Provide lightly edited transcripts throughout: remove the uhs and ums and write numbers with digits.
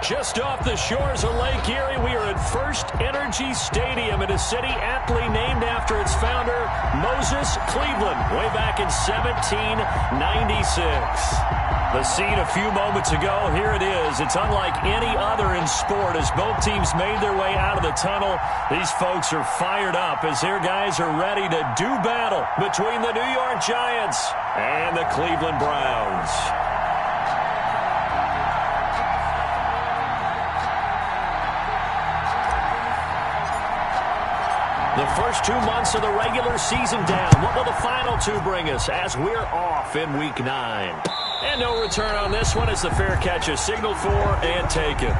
Just off the shores of Lake Erie, we are at First Energy Stadium in a city aptly named after its founder, Moses Cleveland, way back in 1796. The scene a few moments ago, here it is. It's unlike any other in sport as both teams made their way out of the tunnel. These folks are fired up as their guys are ready to do battle between the New York Giants and the Cleveland Browns. The first 2 months of the regular season down. What will the final two bring us as we're off in Week 9? And no return on this one as the fair catch is signaled for and taken.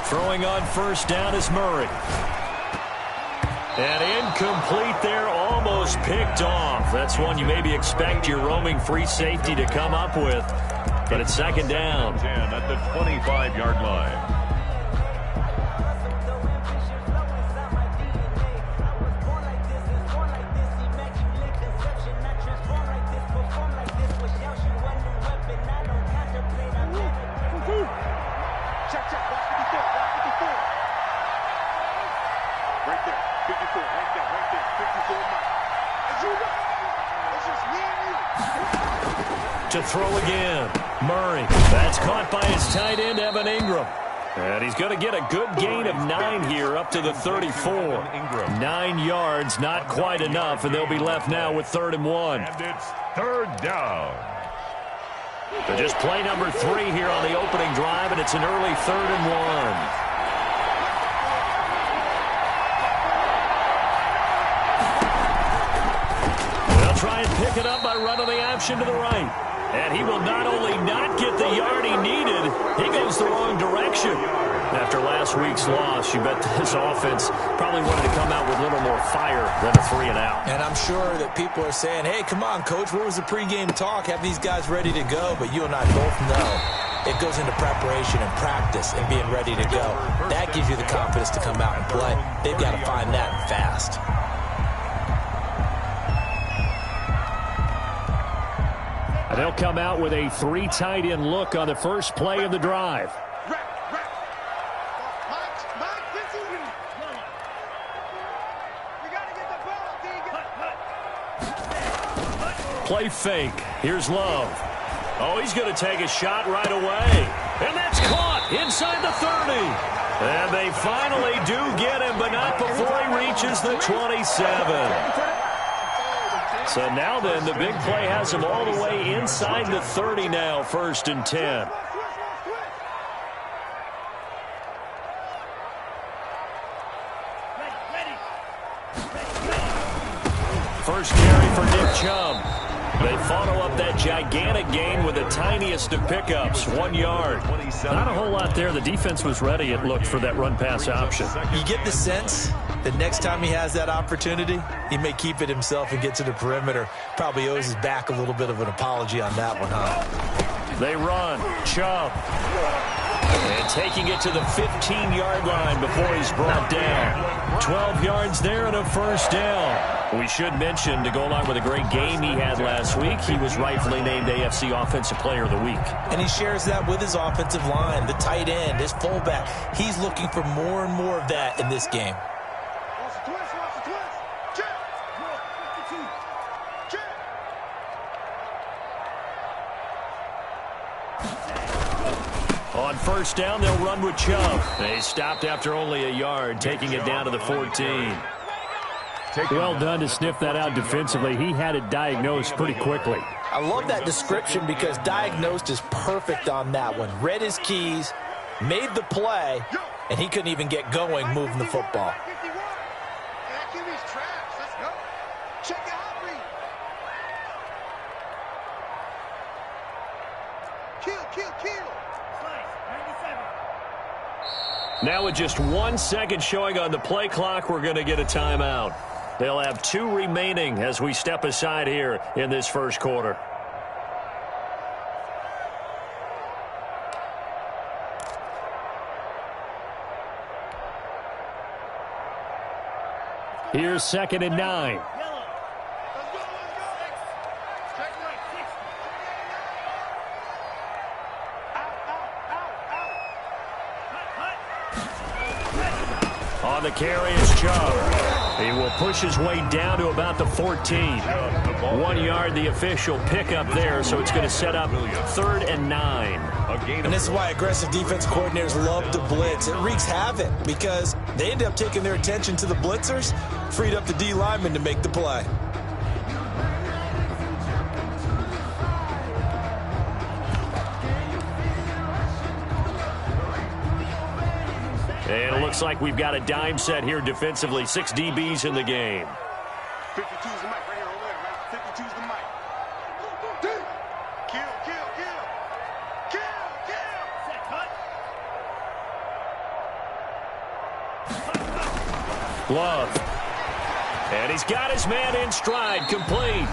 Throwing on first down is Murray. And incomplete there, almost picked off. That's one you maybe expect your roaming free safety to come up with. But it's second down. 10 at the 25-yard line. To throw again. Murray. That's caught by his tight end, Evan Ingram. And he's going to get a good gain of 9 here up to the 34. 9 yards, not quite enough, and they'll be left now with 3rd and 1. And it's 3rd down. So just play number 3 here on the opening drive, and it's an early 3rd and 1. They'll try and pick it up by running the option to the right. And he will not only not get the yard he needed, he goes the wrong direction. After last week's loss, you bet this offense probably wanted to come out with a little more fire than a 3-and-out. And I'm sure that people are saying, hey, come on, Coach, where was the pregame talk? Have these guys ready to go? But you and I both know it goes into preparation and practice and being ready to go. That gives you the confidence to come out and play. They've got to find that fast. They'll come out with a 3 tight end look on the first play of the drive. Play fake. Here's Love. Oh, he's going to take a shot right away. And that's caught inside the 30. And they finally do get him, but not before he reaches the 27. So now then, the big play has him all the way inside the 30 now, 1st and 10. First carry for Nick Chubb. They follow up that gigantic gain with the tiniest of pickups, 1 yard. Not a whole lot there. The defense was ready, it looked, for that run-pass option. You get the sense that next time he has that opportunity, he may keep it himself and get to the perimeter. Probably owes his back a little bit of an apology on that one, huh? They run. Chubb. And taking it to the 15-yard line before he's brought down. 12 yards there and a first down. We should mention, to go along with a great game he had last week, he was rightfully named AFC Offensive Player of the Week. And he shares that with his offensive line, the tight end, his fullback. He's looking for more and more of that in this game. On first down, they'll run with Chubb. They stopped after only a yard, taking it down to the 14. Well done to sniff that out defensively. He had it diagnosed pretty quickly. I love that description because diagnosed is perfect on that one. Read his keys, made the play, and he couldn't even get going moving the football. Check out. Now with just 1 second showing on the play clock, we're going to get a timeout. They'll have 2 remaining as we step aside here in this first quarter. Here's 2nd and 9. On the carry is Chubb. He will push his way down to about the 14. 1 yard, the official pickup there, so it's going to set up 3rd and 9. And this is why aggressive defense coordinators love to blitz. It wreaks havoc because they end up taking their attention to the blitzers, freed up the D lineman to make the play. And it looks like we've got a dime set here defensively. 6 DBs in the game. 52's the mic right here over there, man. 52's the mic. Kill, kill, kill. Kill, kill. Set, cut. Glove. And he's got his man in stride, complete.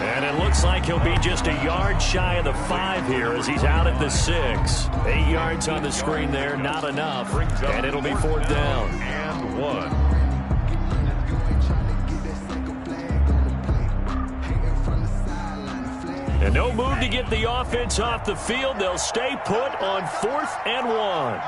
And it looks like he'll be just a yard shy of the 5 here as he's out at the 6. 8 yards on the screen there, not enough. And it'll be 4th down. And 1. And no move to get the offense off the field. They'll stay put on 4th and 1.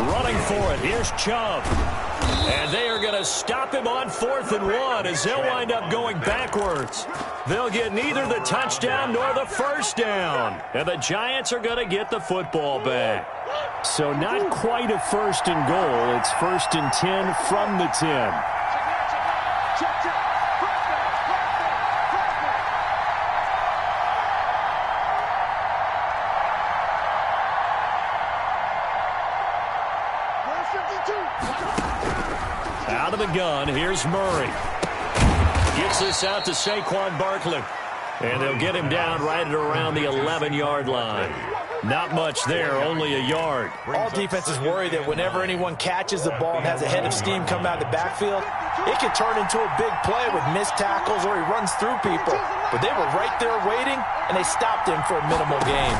Running for it. Here's Chubb. And they are going to stop him on 4th and 1 as they'll wind up going backwards. They'll get neither the touchdown nor the first down. And the Giants are going to get the football back. So not quite a 1st and goal. It's 1st and 10 from the 10. Out of the gun, here's Murray. Gets this out to Saquon Barkley. And they'll get him down right at around the 11-yard line. Not much there, only a yard. All defenses worry that whenever anyone catches the ball and has a head of steam come out of the backfield, it can turn into a big play with missed tackles or he runs through people. But they were right there waiting, and they stopped him for a minimal gain.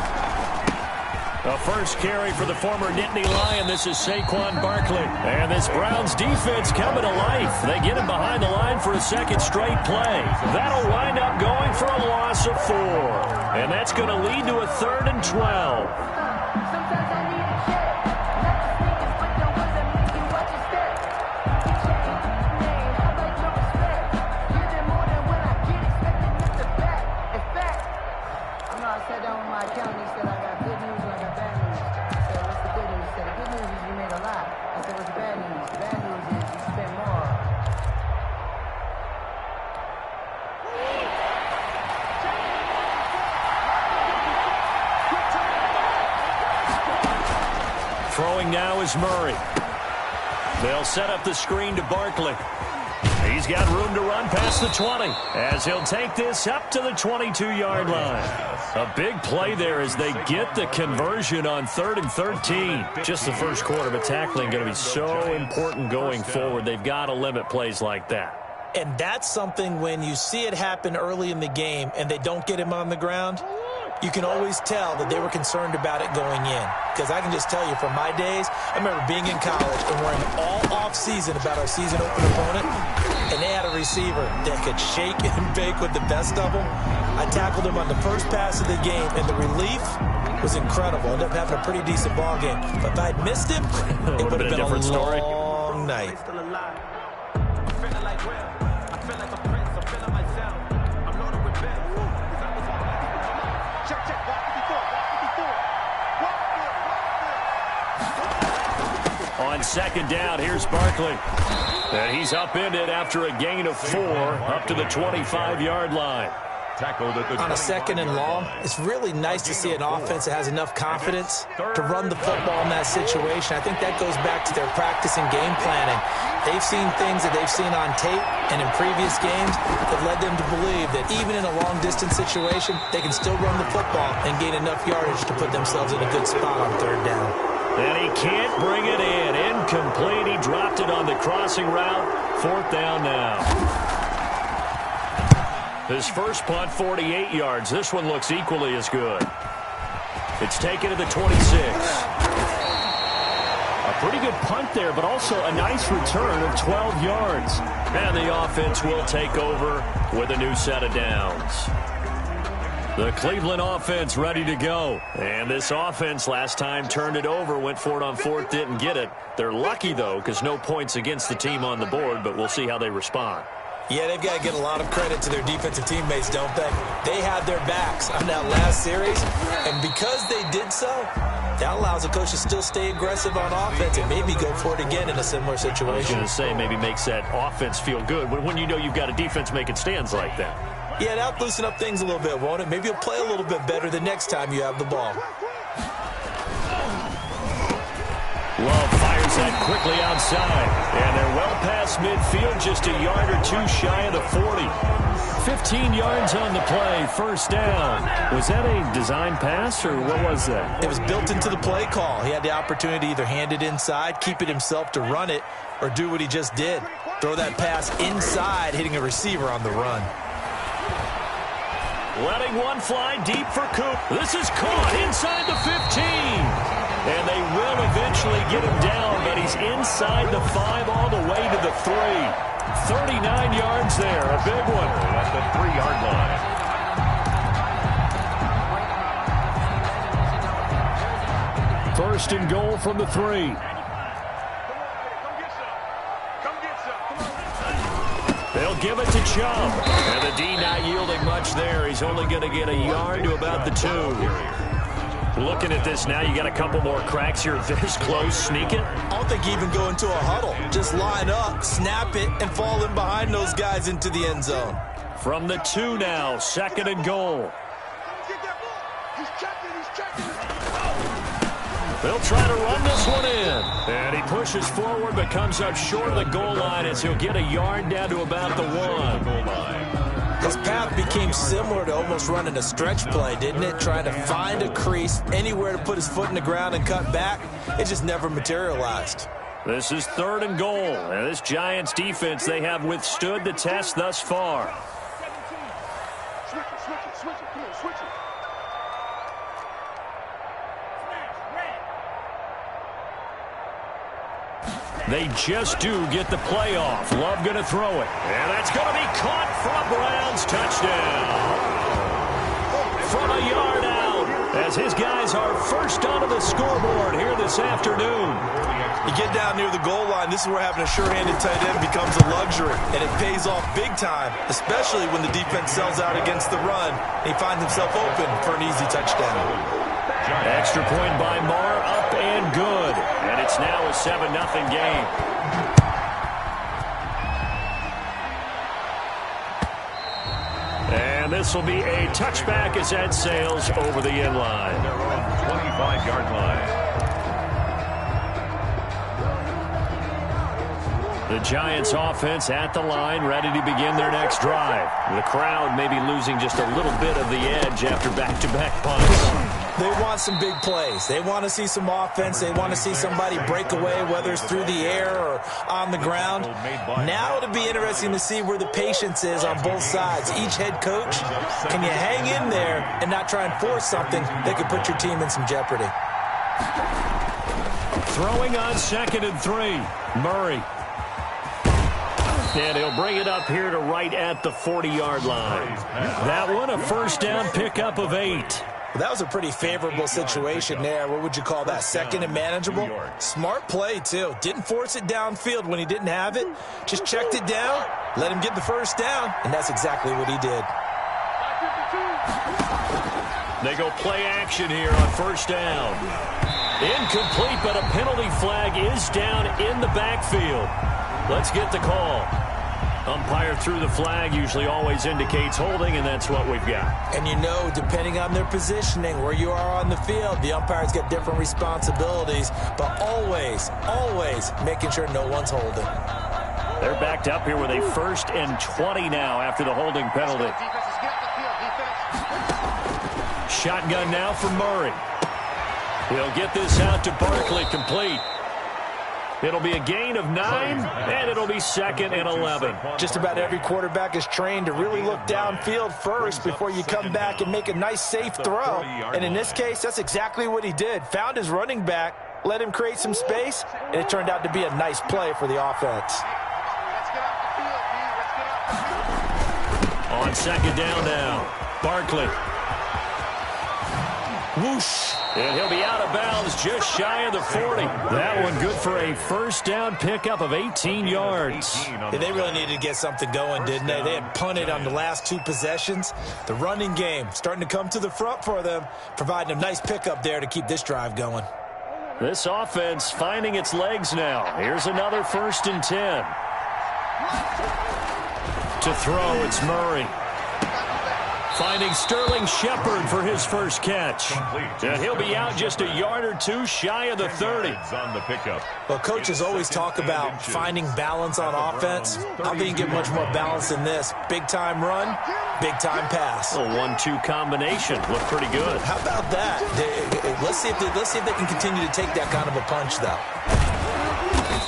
A first carry for the former Nittany Lion. This is Saquon Barkley. And this Browns defense coming to life. They get him behind the line for a second straight play. That'll wind up going for a loss of 4. And that's going to lead to a 3rd and 12. Throwing now is Murray. They'll set up the screen to Barkley. He's got room to run past the 20 as he'll take this up to the 22-yard line. A big play there as they get the conversion on 3rd and 13. Just the first quarter, but tackling going to be so important going forward. They've got to limit plays like that. And that's something when you see it happen early in the game and they don't get him on the ground, you can always tell that they were concerned about it going in. Because I can just tell you from my days, I remember being in college and worrying all off-season about our season opener opponent, and they had a receiver that could shake and bake with the best of them. I tackled him on the first pass of the game, and the relief was incredible. Ended up having a pretty decent ball game. But if I'd missed him, it would have been a long night. On 2nd down, here's Barkley. And he's upended after a gain of 4 up to the 25-yard line. tackled at the On a 2nd and long, it's really nice to see an offense that has enough confidence to run the football in that situation. I think that goes back to their practice and game planning. They've seen things that they've seen on tape and in previous games that led them to believe that even in a long-distance situation, they can still run the football and gain enough yardage to put themselves in a good spot on 3rd down. And he can't bring it in. Incomplete. He dropped it on the crossing route. 4th down now. His first punt, 48 yards. This one looks equally as good. It's taken to the 26. A pretty good punt there, but also a nice return of 12 yards. And the offense will take over with a new set of downs. The Cleveland offense ready to go. And this offense last time turned it over, went for it on 4th, didn't get it. They're lucky, though, because no points against the team on the board, but we'll see how they respond. Yeah, they've got to get a lot of credit to their defensive teammates, don't they? They had their backs on that last series, and because they did so, that allows the coach to still stay aggressive on offense and maybe go for it again in a similar situation. I was going to say, maybe makes that offense feel good when you know you've got a defense making stands like that. Yeah, that'll loosen up things a little bit, won't it? Maybe you'll play a little bit better the next time you have the ball. Love fires that quickly outside. And they're well past midfield, just a yard or two shy of the 40. 15 yards on the play, 1st down. Was that a design pass, or what was that? It was built into the play call. He had the opportunity to either hand it inside, keep it himself to run it, or do what he just did. Throw that pass inside, hitting a receiver on the run. Letting one fly deep for Coop. This is caught inside the 15. And they will eventually get him down, but he's inside the 5 all the way to the 3. 39 yards there, a big one. At the 3-yard line. 1st and goal from the 3. They'll give it to Chubb. And the D not yielding much there. He's only going to get a yard to about the 2. Looking at this now, you got a couple more cracks here this close. Sneak it. I don't think you even go into a huddle. Just line up, snap it, and fall in behind those guys into the end zone. From the 2 now, 2nd and goal. They'll try to run this one in. And he pushes forward but comes up short of the goal line as he'll get a yard down to about the 1. Goal line. His path became similar to almost running a stretch play, didn't it? Trying to find a crease, anywhere to put his foot in the ground and cut back. It just never materialized. This is 3rd and goal. And this Giants defense, they have withstood the test thus far. Switch it. Come on, switch it. They just do get the play off. Love going to throw it. And that's going to be caught for a Browns touchdown. From a yard out, as his guys are first onto the scoreboard here this afternoon. You get down near the goal line, this is where having a sure-handed tight end becomes a luxury, and it pays off big time, especially when the defense sells out against the run, and he finds himself open for an easy touchdown. Extra point by Marr, up and good. And it's now a 7-0 game. And this will be a touchback as that sails over the end line. They're on the 25-yard line. The Giants offense at the line, ready to begin their next drive. The crowd may be losing just a little bit of the edge after back-to-back punts. They want some big plays. They want to see some offense. They want to see somebody break away, whether it's through the air or on the ground. Now it'll be interesting to see where the patience is on both sides. Each head coach, can you hang in there and not try and force something that could put your team in some jeopardy? Throwing on 2nd and 3, Murray. And he'll bring it up here to right at the 40-yard line. That one, a first down pickup of 8. That was a pretty favorable situation there. What would you call that? 2nd and manageable? Smart play, too. Didn't force it downfield when he didn't have it. Just checked it down, let him get the first down, and that's exactly what he did. They go play action here on 1st down. Incomplete, but a penalty flag is down in the backfield. Let's get the call. Umpire threw the flag, usually always indicates holding, and that's what we've got. And you know, depending on their positioning, where you are on the field, the umpires get different responsibilities, but always, always making sure no one's holding. They're backed up here with a 1st and 20 now after the holding penalty. Shotgun now for Murray. He'll get this out to Barkley, complete. It'll be a gain of 9, and it'll be 2nd and 11. Just about every quarterback is trained to really look downfield first before you come back and make a nice, safe throw. And in this case, that's exactly what he did. Found his running back, let him create some space, and it turned out to be a nice play for the offense. On 2nd down now, Barkley. Whoosh. And he'll be out of bounds just shy of the 40. That one good for a 1st down pickup of 18 yards. Yeah, they really needed to get something going, didn't they? They had punted on the last 2 possessions. The running game starting to come to the front for them, providing a nice pickup there to keep this drive going. This offense finding its legs now. Here's another 1st and 10. To throw, it's Murray. Finding Sterling Shepard for his first catch. And he'll be out just a yard or 2 shy of the 30. On the pickup. Well, coaches always talk about finding balance on offense. I think you get much more balance than this. Big-time run, big-time pass. A 1-2 combination. Looked pretty good. How about that? Let's see if they can continue to take that kind of a punch, though.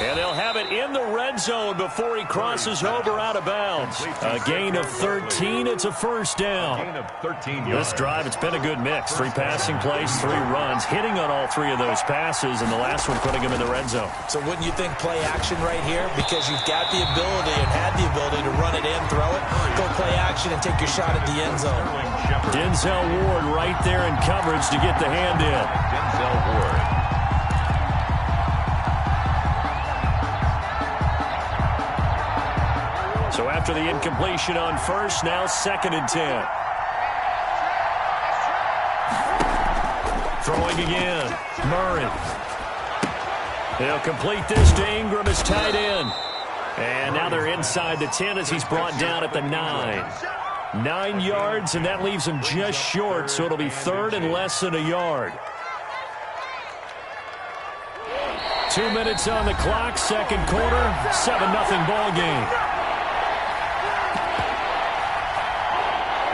And they'll have it in the red zone before he crosses over out of bounds. A gain of 13. It's a 1st down. Gain of 13 yards. This drive, it's been a good mix. 3 passing plays, 3 runs, hitting on all 3 of those passes, and the last one putting him in the red zone. So wouldn't you think play action right here? Because you've got the ability and had the ability to run it in, throw it, go play action, and take your shot at the end zone. Denzel Ward right there in coverage to get the hand in. Denzel Ward. So after the incompletion on 1st, now 2nd and 10. Throwing again. Murray. He'll complete this to Ingram as tight end. And now they're inside the 10 as he's brought down at the 9. 9 yards, and that leaves him just short, so it'll be 3rd and less than a yard. 2 minutes on the clock, 2nd quarter, 7-0 ball game.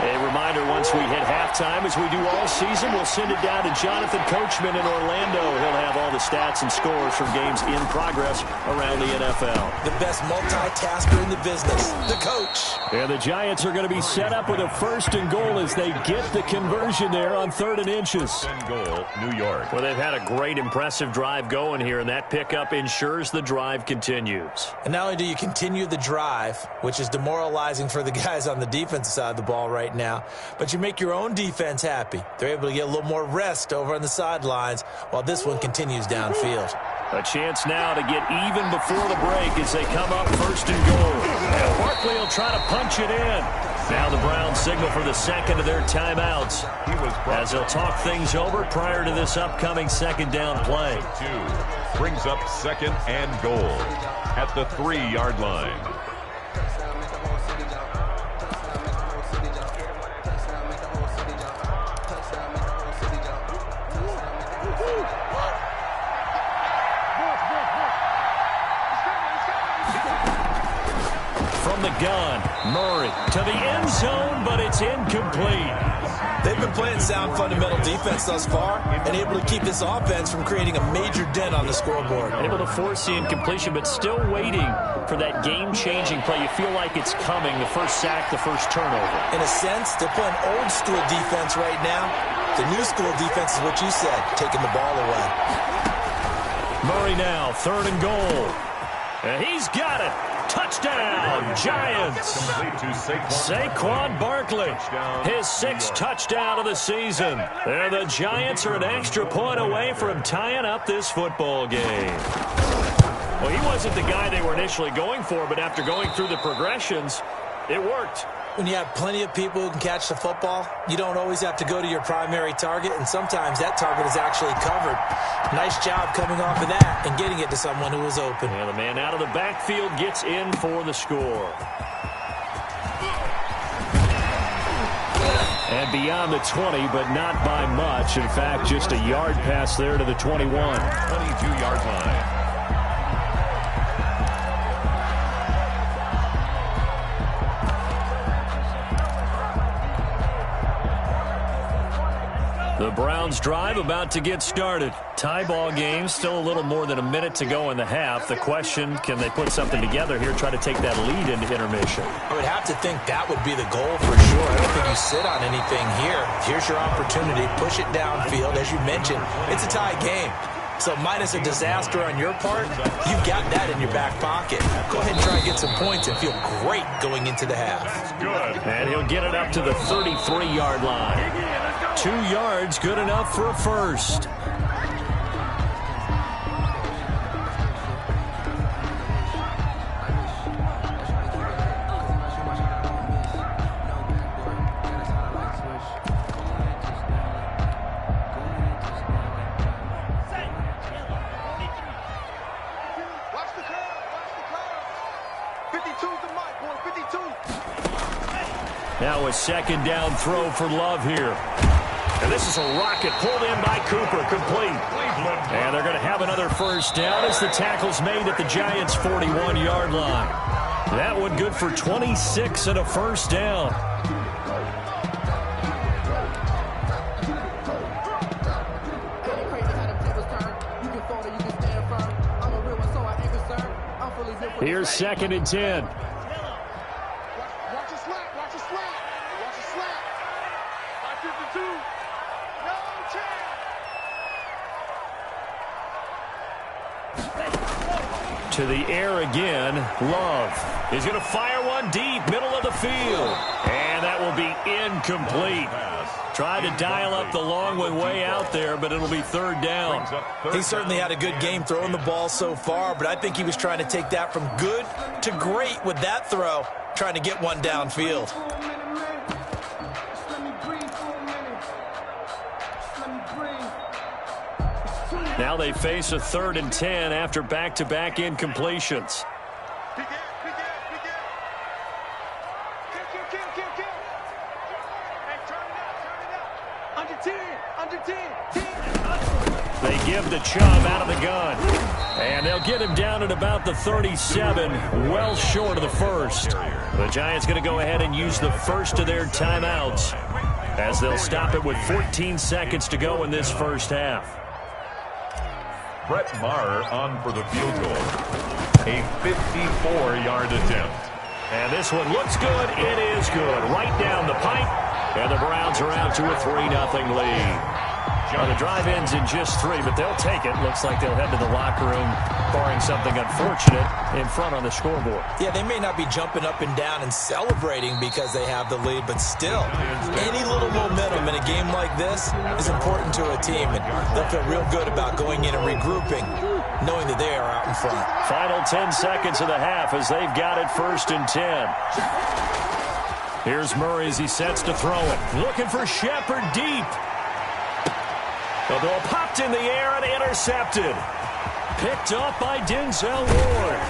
A reminder, once we hit halftime, as we do all season, we'll send it down to Jonathan Coachman in Orlando. He'll have all the stats and scores from games in progress around the NFL. The best multitasker in the business, the coach. And the Giants are going to be set up with a 1st and goal as they get the conversion there on 3rd and inches. 1st and goal, New York. Well, they've had a great, impressive drive going here, and that pickup ensures the drive continues. And not only do you continue the drive, which is demoralizing for the guys on the defensive side of the ball right now, but you make your own defense happy. They're able to get a little more rest over on the sidelines while this one continues downfield. A chance now to get even before the break as they come up 1st and goal. And Barkley will try to punch it in. Now the Browns signal for the 2nd of their timeouts as they'll talk things over prior to this upcoming 2nd down play. 2 brings up 2nd and goal at the 3-yard line. From the gun, Murray to the end zone, but it's incomplete. They've been playing sound fundamental defense thus far and able to keep this offense from creating a major dent on the scoreboard. Able to force the incompletion, but still waiting for that game-changing play. You feel like it's coming, the first sack, the first turnover. In a sense, they're playing old-school defense right now. The new-school defense is what you said, taking the ball away. Murray now, 3rd and goal. And he's got it. Touchdown, Giants. Saquon Barkley, his 6th touchdown of the season. And the Giants are an extra point away from tying up this football game. Well, he wasn't the guy they were initially going for, but after going through the progressions, it worked. When you have plenty of people who can catch the football, you don't always have to go to your primary target, and sometimes that target is actually covered. Nice job coming off of that and getting it to someone who was open. And the man out of the backfield gets in for the score. And beyond the 20, but not by much. In fact, just a yard pass there to the 21. 22-yard line. The Browns drive about to get started. Tie ball game, still a little more than a minute to go in the half. The question, can they put something together here, try to take that lead into intermission? I would have to think that would be the goal for sure. I don't think you sit on anything here. Here's your opportunity. Push it downfield. As you mentioned, it's a tie game. So minus a disaster on your part, you've got that in your back pocket. Go ahead and try and get some points and feel great going into the half. Good. And he'll get it up to the 33-yard line. 2 yards, good enough for a first. Now a second down throw for Love here. And this is a rocket pulled in by Cooper, complete. And they're going to have another first down as the tackle's made at the Giants' 41-yard line. That one good for 26 and a first down. Here's 2nd and 10. To the air again, Love is going to fire one deep, middle of the field. And that will be incomplete. Tried to dial up the long one way out there, but it'll be third down. He certainly had a good game throwing the ball so far, but I think he was trying to take that from good to great with that throw, trying to get one downfield. Now they face a 3rd and 10 after back-to-back incompletions. They give the Chubb out of the gun. And they'll get him down at about the 37, well short of the first. The Giants going to go ahead and use the first of their timeouts as they'll stop it with 14 seconds to go in this first half. Brett Maher on for the field goal. A 54-yard attempt. And this one looks good. It is good. Right down the pipe. And the Browns are out to a 3-0 lead. Well, the drive ends in just 3, but they'll take it. Looks like they'll head to the locker room, barring something unfortunate, in front on the scoreboard. Yeah, they may not be jumping up and down and celebrating because they have the lead, but still, any little momentum in a game like this is important to a team, and they'll feel real good about going in and regrouping, knowing that they are out in front. Final 10 seconds of the half as they've got it 1st and 10. Here's Murray as he sets to throw it. Looking for Shepard deep. The ball popped in the air and intercepted. Picked up by Denzel Ward.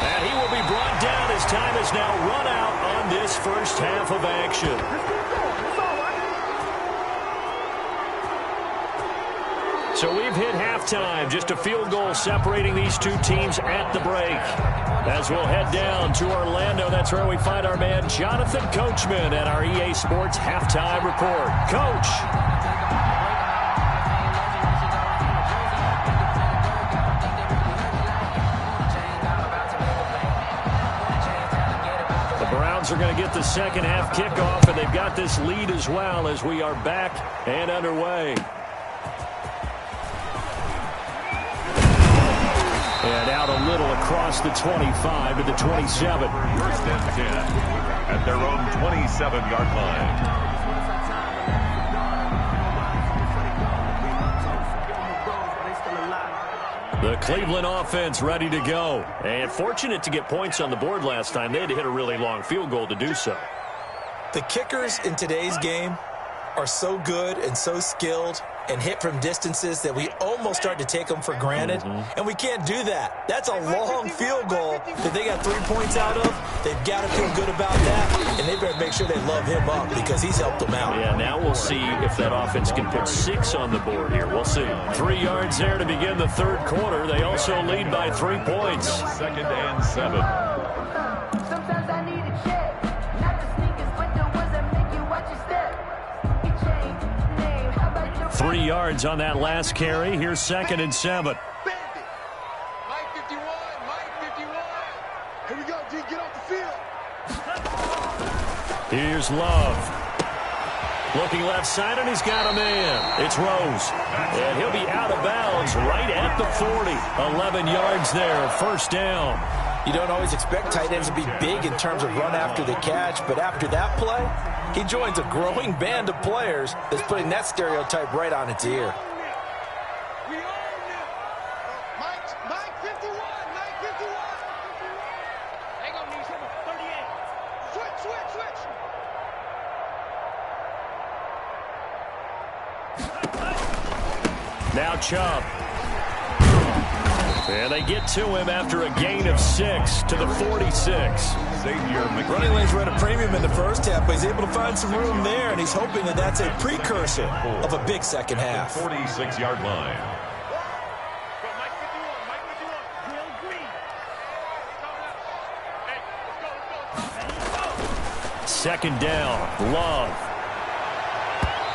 And he will be brought down as time has now run out on this first half of action. So we've hit halftime. Just a field goal separating these two teams at the break. As we'll head down to Orlando, that's where we find our man Jonathan Coachman at our EA Sports Halftime Report. Coach. Are going to get the second half kickoff, and they've got this lead as well as we are back and underway. And out a little across the 25 to the 27. 1st and 10 at their own 27-yard line. The Cleveland offense ready to go. And fortunate to get points on the board last time. They had to hit a really long field goal to do so. The kickers in today's game are so good and so skilled, and hit from distances that we almost start to take them for granted, and we can't do that. That's a long field goal that they got 3 points out of. They've got to feel good about that, and they better make sure they love him up because he's helped them out. Yeah, now we'll see if that offense can put 6 on the board here. We'll see. 3 yards there to begin the third quarter. They also lead by 3 points. 2nd and 7. Sometimes I need a check. Not the sneakers, but the ones that make you watch your step. Your chain, name, how about your 3 yards on that last carry. Here's 2nd and 7. Bandit. Mike 51, Mike 51. Here we go, D, get off the field. Here's Love. Looking left side, and he's got a man. It's Rose. And he'll be out of bounds right at the 40. 11 yards there, first down. You don't always expect tight ends to be big in terms of run after the catch, but after that play, he joins a growing band of players that's putting that stereotype right on its ear. We own it. Mike 51, Mike 51. They gonna need some 38. Switch. Now Chubb. And they get to him after a gain of 6 to the 46. Running lanes were at a premium in the first half, but he's able to find some room there, and he's hoping that that's a precursor of a big second half. 46-yard line. Mike 51, Mike 51. Drill green. Hey, let's go. 2nd down, Love.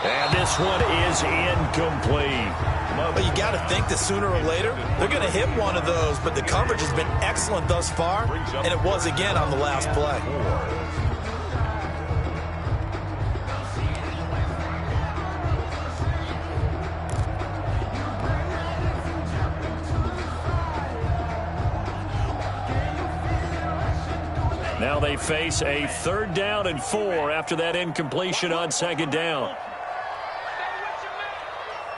And this one is incomplete. But you got to think that sooner or later, they're going to hit one of those, but the coverage has been excellent thus far, and it was again on the last play. Now they face a 3rd down and 4 after that incompletion on 2nd down.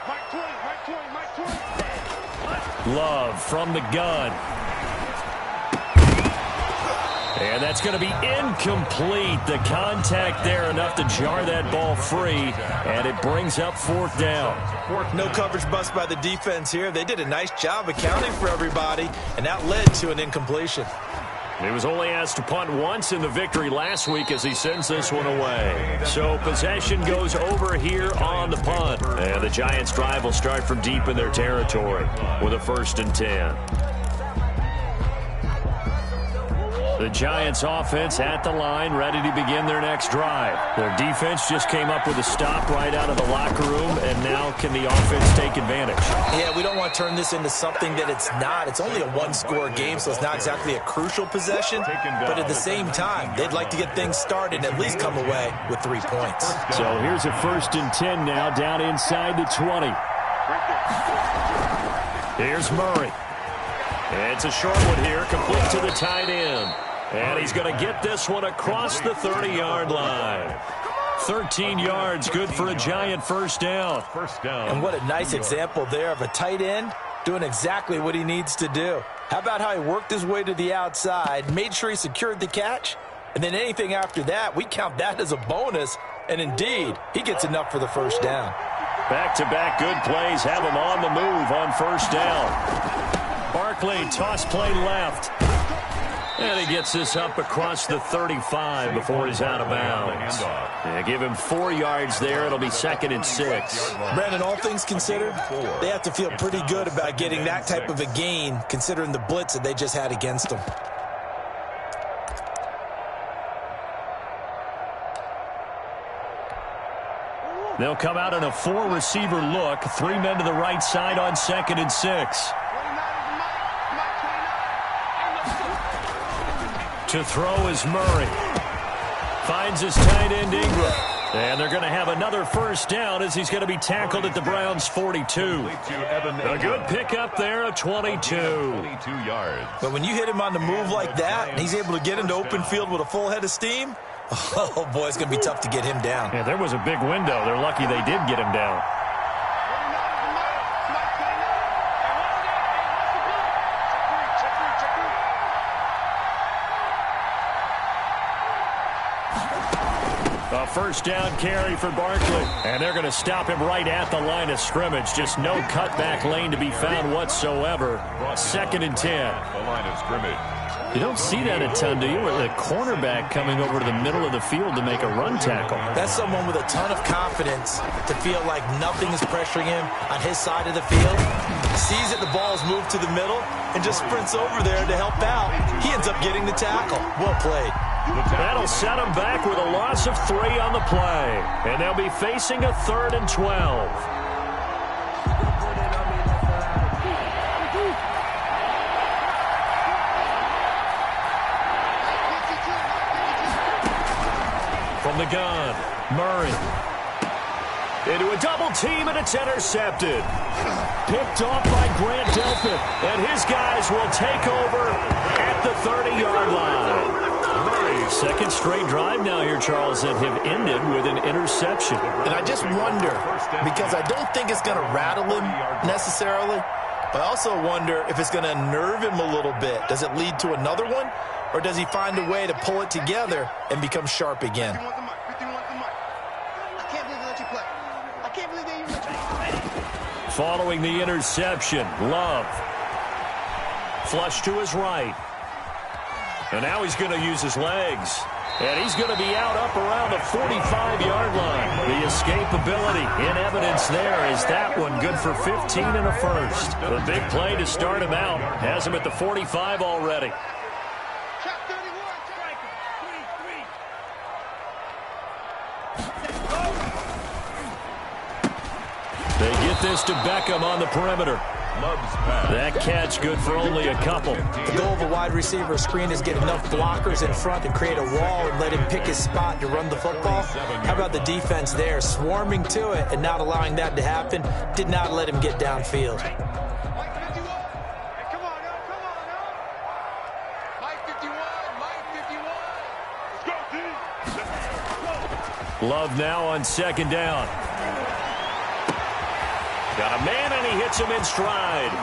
Mike 20, Mike 20, Mike 20. Love from the gun. And that's going to be incomplete. The contact there enough to jar that ball free, and it brings up 4th down. No coverage bust by the defense here. They did a nice job accounting for everybody, and that led to an incompletion. He was only asked to punt once in the victory last week as he sends this one away. So possession goes over here on the punt. And the Giants' drive will start from deep in their territory with a 1st and 10. The Giants' offense at the line, ready to begin their next drive. Their defense just came up with a stop right out of the locker room, and now can the offense take advantage? Yeah, we don't want to turn this into something that it's not. It's only a one-score game, so it's not exactly a crucial possession. But at the same time, they'd like to get things started and at least come away with 3 points. So here's a 1st and 10 now, down inside the 20. Here's Murray. It's a short one here, complete to the tight end. And he's going to get this one across the 30-yard line. 13 yards, good for a Giant first down. And what a nice example there of a tight end doing exactly what he needs to do. How about how he worked his way to the outside, made sure he secured the catch, and then anything after that, we count that as a bonus. And indeed, he gets enough for the first down. Back-to-back good plays have him on the move on first down. Barkley, toss play left. And he gets this up across the 35 before he's out of bounds. Yeah, give him 4 yards there. It'll be 2nd and 6. Brandon, all things considered, they have to feel pretty good about getting that type of a gain, considering the blitz that they just had against them. They'll come out in a 4-receiver look. 3 men to the right side on 2nd and 6. To throw is Murray. Finds his tight end Ingram. And they're going to have another first down as he's going to be tackled at the Browns' 42. A good pickup there of 22. 22 yards. But when you hit him on the move like that, and he's able to get into open field with a full head of steam, oh, boy, it's going to be tough to get him down. Yeah, there was a big window. They're lucky they did get him down. A first down carry for Barkley. And they're going to stop him right at the line of scrimmage. Just no cutback lane to be found whatsoever. 2nd and 10. The line of scrimmage. You don't see that a ton, do you? Where the cornerback coming over to the middle of the field to make a run tackle. That's someone with a ton of confidence to feel like nothing is pressuring him on his side of the field. Sees that the ball is moved to the middle and just sprints over there to help out. He ends up getting the tackle. Well played. That'll set him back with a loss of 3 on the play. And they'll be facing a 3rd and 12. From the gun, Murray. Into a double team, and it's intercepted. Picked off by Grant Delpit, and his guys will take over at the 30-yard line. Murray's second straight drive now here, Charles, that have ended with an interception. And I just wonder, because I don't think it's going to rattle him necessarily, but I also wonder if it's going to unnerve him a little bit. Does it lead to another one, or does he find a way to pull it together and become sharp again? Following the interception, Love. Flush to his right. And now he's going to use his legs. And he's going to be out up around the 45-yard line. The escapability in evidence there. Is that one good for 15 and a first? The big play to start him out. Has him at the 45 already. They get this to Beckham on the perimeter. That catch good for only a couple. The goal of a wide receiver screen is get enough blockers in front to create a wall and let him pick his spot to run the football. How about the defense there, swarming to it and not allowing that to happen? Did not let him get downfield. Love now on 2nd down. Got a man, and he hits him in stride.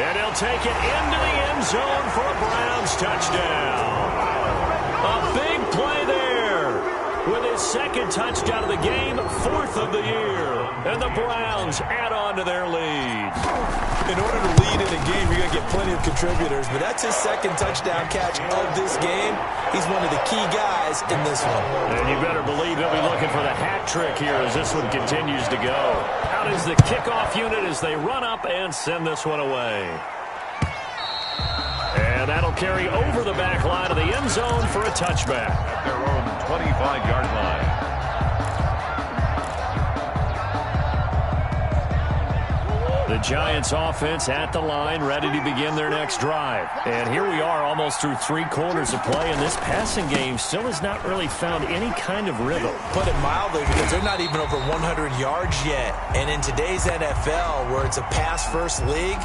And he'll take it into the end zone for a Browns touchdown. A big play there with his second touchdown of the game, 4th of the year. And the Browns add on to their lead. In order to lead in a game, you're going to get plenty of contributors, but that's his second touchdown catch of this game. He's one of the key guys in this one. And you better believe he'll be looking for the hat trick here as this one continues to go. Out is the kickoff unit as they run up and send this one away. And that'll carry over the back line of the end zone for a touchback. At their own 25-yard line. The Giants offense at the line, ready to begin their next drive. And here we are almost through 3 quarters of play, and this passing game still has not really found any kind of rhythm. Put it mildly, because they're not even over 100 yards yet. And in today's NFL, where it's a pass-first league,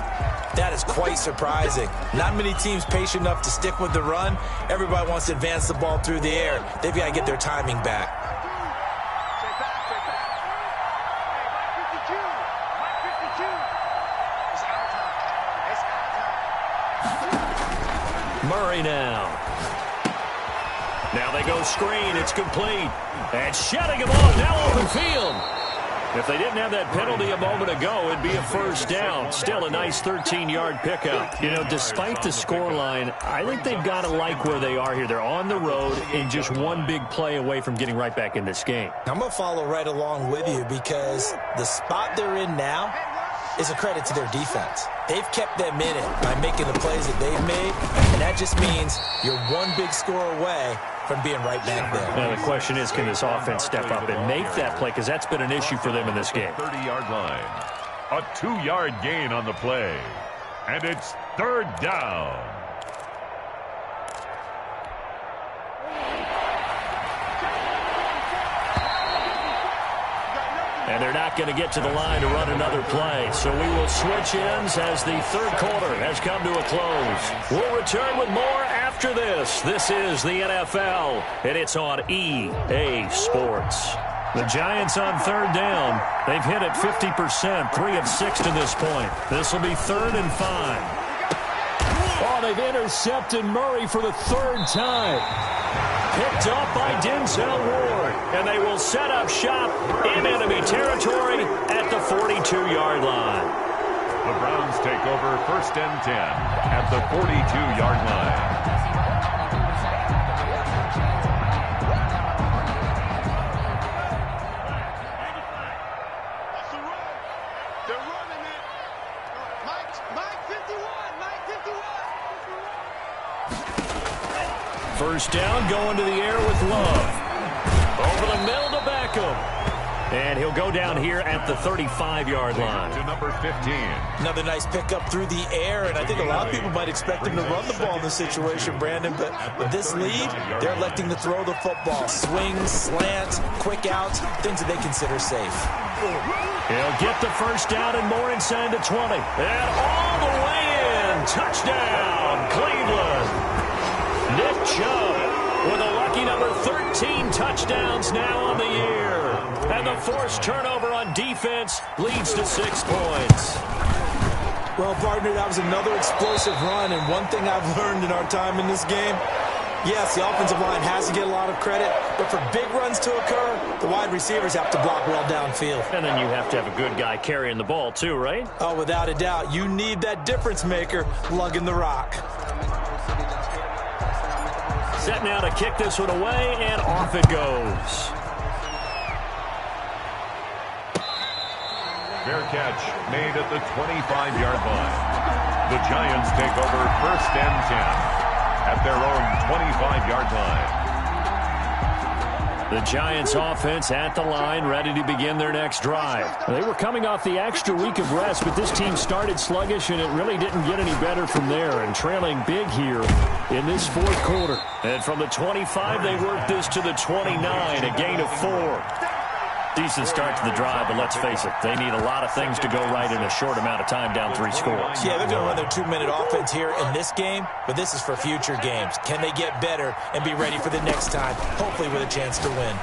that is quite surprising. Not many teams patient enough to stick with the run. Everybody wants to advance the ball through the air. They've got to get their timing back. Murray now. Now they go screen. It's complete. And shedding him off. Now open field. If they didn't have that penalty a moment ago, it'd be a first down. Still a nice 13-yard pickup. You know, despite the scoreline, I think they've got to like where they are here. They're on the road and just one big play away from getting right back in this game. I'm going to follow right along with you because the spot they're in now is a credit to their defense. They've kept them in it by making the plays that they've made, and that just means you're one big score away from being right back there. Now the question is, can this offense step up and make that play? Because that's been an issue for them in this game. 30-yard line. A 2-yard gain on the play. And it's 3rd down. And they're not going to get to the line to run another play. So we will switch ends as the 3rd quarter has come to a close. We'll return with more after this. This is the NFL, and it's on EA Sports. The Giants on 3rd down. They've hit it 50%, 3 of 6 to this point. This will be 3rd and 5. Oh, they've intercepted Murray for the 3rd time. picked up by Denzel Ward. And they will set up shop in enemy territory at the 42-yard line. The Browns take over 1st and 10 at the 42-yard line. First down, going to the air with Love. Over the middle to Beckham. And he'll go down here at the 35-yard line. To number 15. Another nice pickup through the air, and I think a lot of people might expect him to run the ball in this situation, Brandon, but with this lead, they're electing to throw the football. Swings, slants, quick outs, things that they consider safe. He'll get the first down and more inside the 20. And all the way in. Touchdown, Cleveland. Nick Chubb with a lucky number 13 touchdowns now on the year. And the forced turnover on defense leads to 6 points. Well, partner, that was another explosive run, and one thing I've learned in our time in this game, yes, the offensive line has to get a lot of credit, but for big runs to occur, the wide receivers have to block well downfield. And then you have to have a good guy carrying the ball too, right? Oh, without a doubt. You need that difference maker lugging the rock. Set now to kick this one away, and off it goes. Fair catch made at the 25-yard line. The Giants take over 1st and 10 at their own 25-yard line. The Giants offense at the line, ready to begin their next drive. They were coming off the extra week of rest, but this team started sluggish, and it really didn't get any better from there, and trailing big here in this fourth quarter. And from the 25, they worked this to the 29, a gain of 4. Decent start to the drive, but let's face it, they need a lot of things to go right in a short amount of time, down 3 scores. Yeah, they're going to run their 2-minute offense here in this game, but this is for future games. Can they get better and be ready for the next time, hopefully with a chance to win?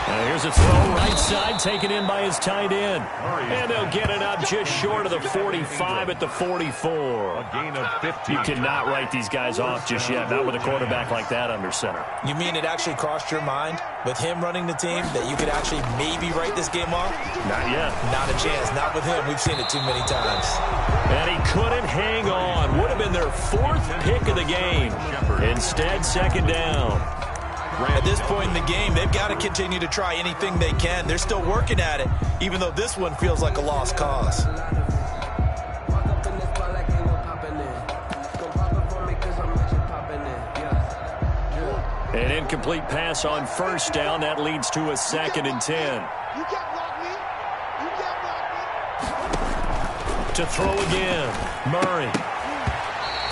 Here's a throw right side, taken in by his tight end. And they'll get it up just short of the 45 at the 44. A gain of 50. You cannot write these guys off just yet, not with a quarterback like that under center. You mean it actually crossed your mind with him running the team that you could actually maybe write this game off? Not yet. Not a chance. Not with him. We've seen it too many times. And he couldn't hang on. Would have been their 4th pick of the game. Instead, second down. At this point in the game, they've got to continue to try anything they can. They're still working at it, even though this one feels like a lost cause. An incomplete pass on first down. That leads to a 2nd and 10. To throw again. Murray.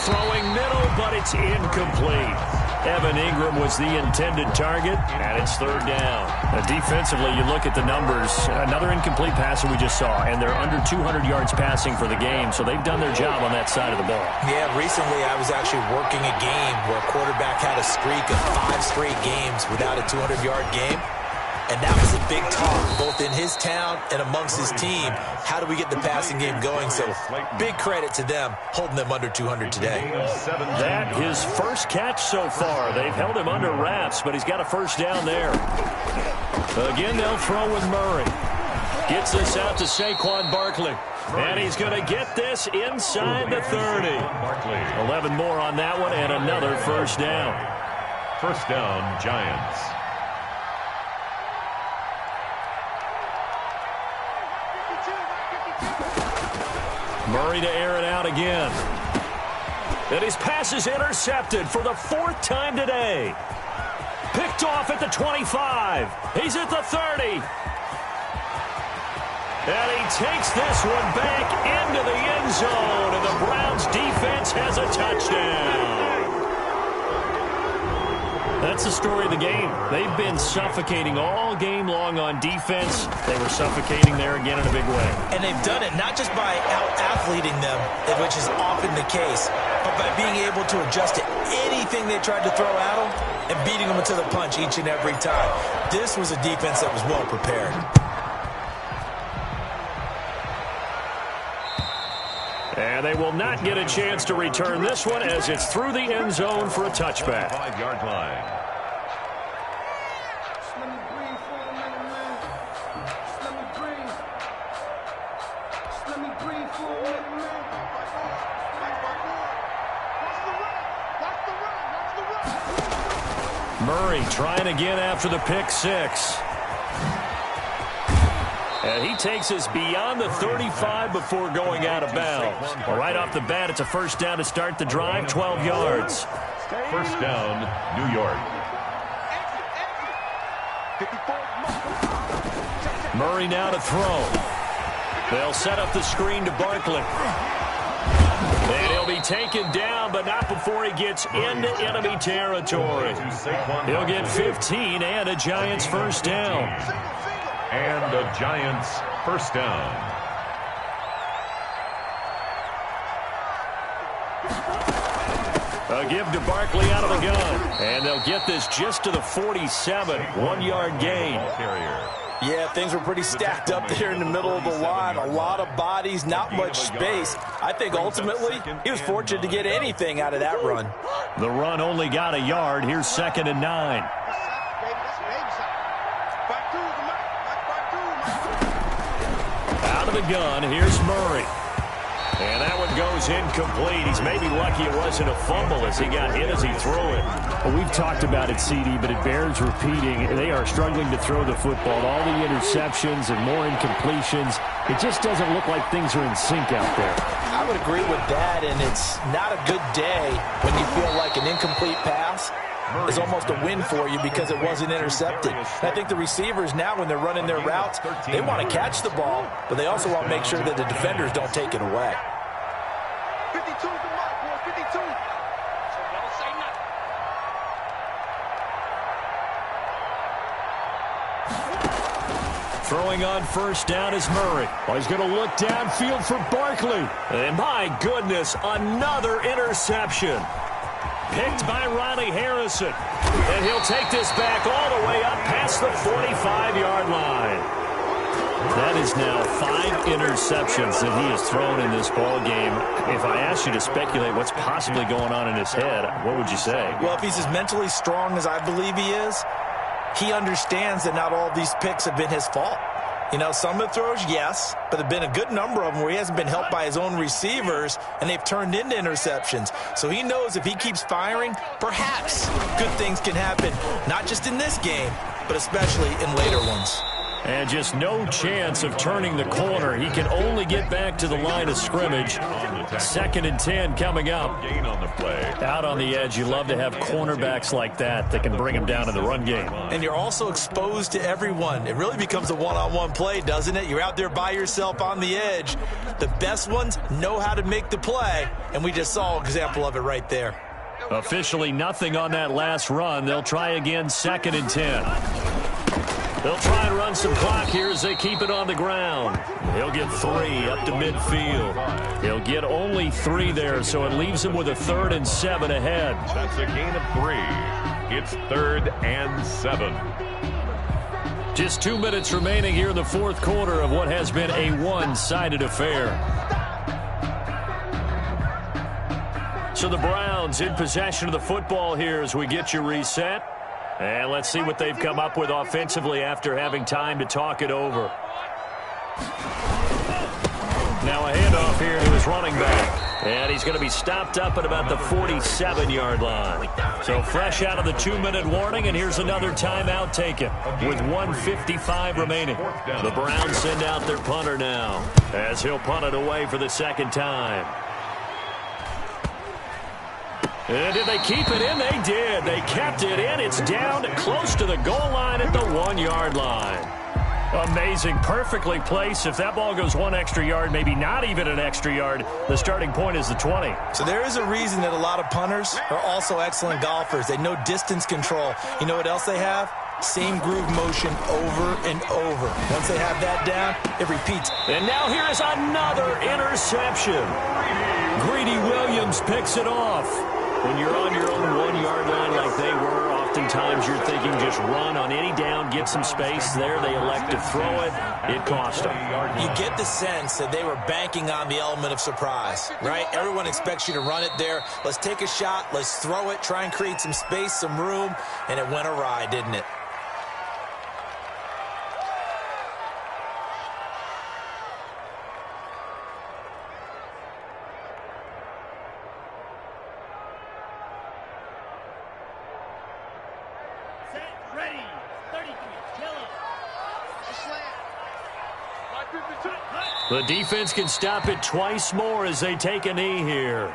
Throwing middle, but it's incomplete. Evan Ingram was the intended target, and it's 3rd down. Now, defensively, you look at the numbers. Another incomplete pass that we just saw, and they're under 200 yards passing for the game, so they've done their job on that side of the ball. Yeah, recently I was actually working a game where a quarterback had a streak of 5 straight games without a 200-yard game. And that was a big talk, both in his town and amongst his team. How do we get the passing game going? So big credit to them, holding them under 200 today. That his first catch so far. They've held him under wraps, but he's got a first down there. Again, they'll throw with Murray. Gets this out to Saquon Barkley. And he's going to get this inside the 30. 11 more on that one, and another first down. First down, Giants. Murray to air it out again. And his pass is intercepted for the 4th time today. Picked off at the 25. He's at the 30. And he takes this one back into the end zone. And the Browns defense has a touchdown. That's the story of the game. They've been suffocating all game long on defense. They were suffocating there again in a big way. And they've done it not just by out-athleting them, which is often the case, but by being able to adjust to anything they tried to throw at them and beating them to the punch each and every time. This was a defense that was well prepared. And they will not get a chance to return this one as it's through the end zone for a touchback. 5-yard line. Murray trying again after the pick six. And he takes us beyond the 35 before going out of bounds. Well, right off the bat, it's a first down to start the drive, 12 yards. First down, New York. Murray now to throw. They'll set up the screen to Barkley. And he'll be taken down, but not before he gets into enemy territory. He'll get 15 and a Giants first down. And the Giants first down. A give to Barkley out of the gun. And they'll get this just to the 47. 1-yard gain. Yeah, things were pretty stacked up there in the middle of the line. A lot of bodies, not much space. I think ultimately he was fortunate to get anything out of that run. The run only got a yard. Here's 2nd and 9. Out of the gun, here's Murray. And that one goes incomplete. He's maybe lucky it wasn't a fumble as he got hit as he threw it. Well, we've talked about it, CD, but it bears repeating. They are struggling to throw the football. All the interceptions and more incompletions. It just doesn't look like things are in sync out there. I would agree with that, and it's not a good day when you feel like an incomplete pass is almost a win for you because it wasn't intercepted. And I think the receivers now, when they're running their routes, they want to catch the ball, but they also want to make sure that the defenders don't take it away. 52 is the mark, boys, 52. Don't say nothing. Throwing on first down is Murray. Well, he's going to look downfield for Barkley. And my goodness, another interception. Picked by Ronnie Harrison. And he'll take this back all the way up past the 45-yard line. That is now 5 interceptions that he has thrown in this ball game. If I asked you to speculate what's possibly going on in his head, what would you say? Well, if he's as mentally strong as I believe he is, he understands that not all of these picks have been his fault. You know, some of the throws, yes, but there have been a good number of them where he hasn't been helped by his own receivers, and they've turned into interceptions. So he knows if he keeps firing, perhaps good things can happen, not just in this game, but especially in later ones. And just no chance of turning the corner. He can only get back to the line of scrimmage. 2nd and 10 coming up. Out on the edge, you love to have cornerbacks like that can bring him down in the run game. And you're also exposed to everyone. It really becomes a one-on-one play, doesn't it? You're out there by yourself on the edge. The best ones know how to make the play, and we just saw an example of it right there. Officially nothing on that last run. They'll try again, 2nd and 10. They'll try and run some clock here as they keep it on the ground. He'll get 3 up to midfield. He'll get only 3 there, so it leaves him with a 3rd and 7 ahead. That's a gain of 3. It's 3rd and 7. Just 2 minutes remaining here in the 4th quarter of what has been a one-sided affair. So the Browns in possession of the football here as we get you reset. And let's see what they've come up with offensively after having time to talk it over. Now a handoff here to his running back. And he's going to be stopped up at about the 47-yard line. So fresh out of the 2-minute warning, and here's another timeout taken with 1:55 remaining. The Browns send out their punter now as he'll punt it away for the 2nd time. And did they keep it in? They did. They kept it in. It's down close to the goal line at the 1-yard line. Amazing. Perfectly placed. If that ball goes 1 extra yard, maybe not even an extra yard, the starting point is the 20. So there is a reason that a lot of punters are also excellent golfers. They know distance control. You know what else they have? Same groove motion over and over. Once they have that down, it repeats. And now here is another interception. Greedy Williams picks it off. When you're on your own 1-yard line like they were, oftentimes you're thinking just run on any down, get some space. There they elect to throw it. It cost them. You get the sense that they were banking on the element of surprise, right? Everyone expects you to run it there. Let's take a shot. Let's throw it. Try and create some space, some room. And it went awry, didn't it? Ready. 33. Jello. The defense can stop it twice more as they take a knee here.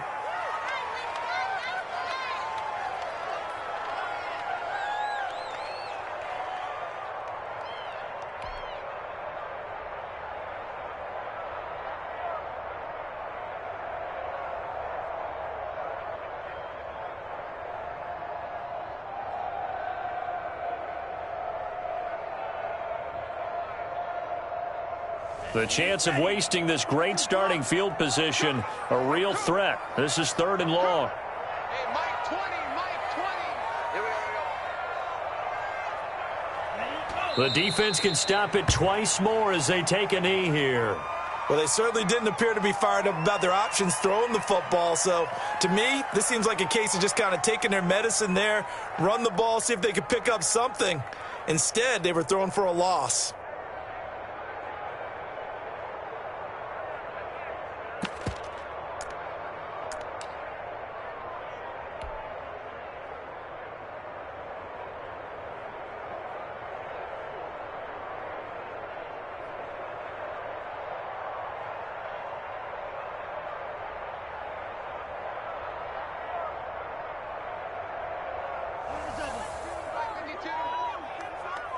The chance of wasting this great starting field position, a real threat. This is 3rd and long. Hey, Mike 20, Mike 20. Here we go. The defense can stop it twice more as they take a knee here. Well, they certainly didn't appear to be fired up about their options throwing the football. So, to me, this seems like a case of just kind of taking their medicine there, run the ball, see if they could pick up something. Instead, they were throwing for a loss.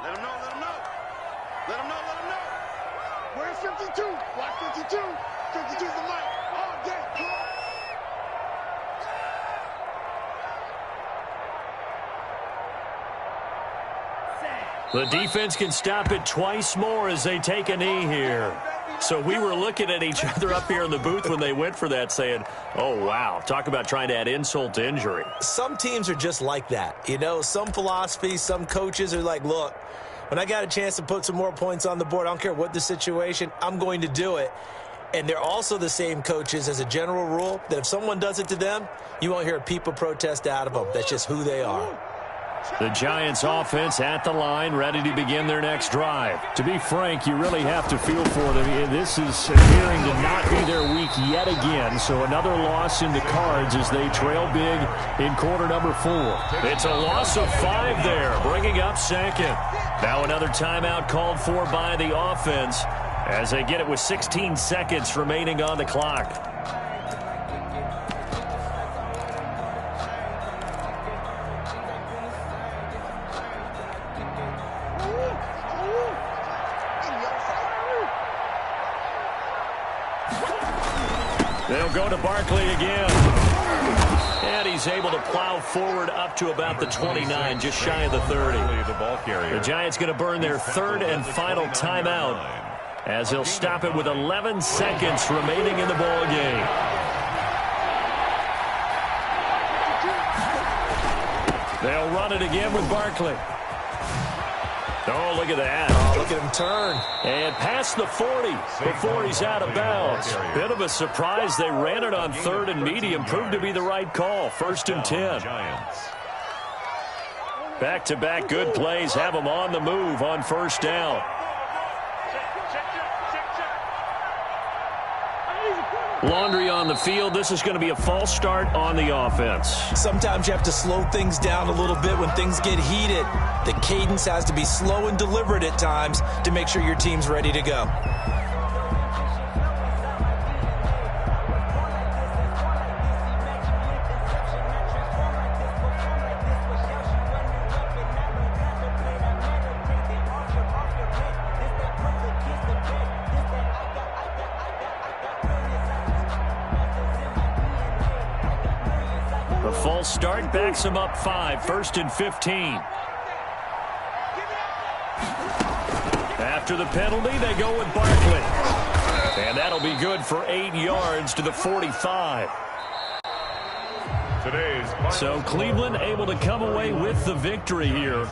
Let him know, let him know. Let him know, let him know. Where's 52? Watch 52. 52's the mic. All day. The defense can stop it twice more as they take a knee here. So we were looking at each other up here in the booth when they went for that saying, oh, wow, talk about trying to add insult to injury. Some teams are just like that. You know, some philosophies, some coaches are like, look, when I got a chance to put some more points on the board, I don't care what the situation, I'm going to do it. And they're also the same coaches as a general rule that if someone does it to them, you won't hear a peep of protest out of them. That's just who they are. The Giants offense at the line, ready to begin their next drive. To be frank, you really have to feel for them. This is appearing to not be their week yet again. So another loss in the cards as they trail big in quarter number 4. It's a loss of 5 there, bringing up 2nd. Now another timeout called for by the offense as they get it with 16 seconds remaining on the clock. They'll go to Barkley again. And he's able to plow forward up to about the 29, just shy of the 30. The Giants going to burn their 3rd and final timeout as they'll stop it with 11 seconds remaining in the ball game. They'll run it again with Barkley. Oh, look at that. Oh, look at him turn. And past the 40 before he's out of bounds. Bit of a surprise. They ran it on 3rd and medium. Proved to be the right call. 1st and 10. Back-to-back good plays have them on the move on 1st down. Laundry on the field. This is going to be a false start on the offense. Sometimes you have to slow things down a little bit when things get heated. The cadence has to be slow and deliberate at times to make sure your team's ready to go. The false start backs them up 5, 1st and 15. After the penalty, they go with Barkley. And that'll be good for 8 yards to the 45. So Cleveland able to come away with the victory here.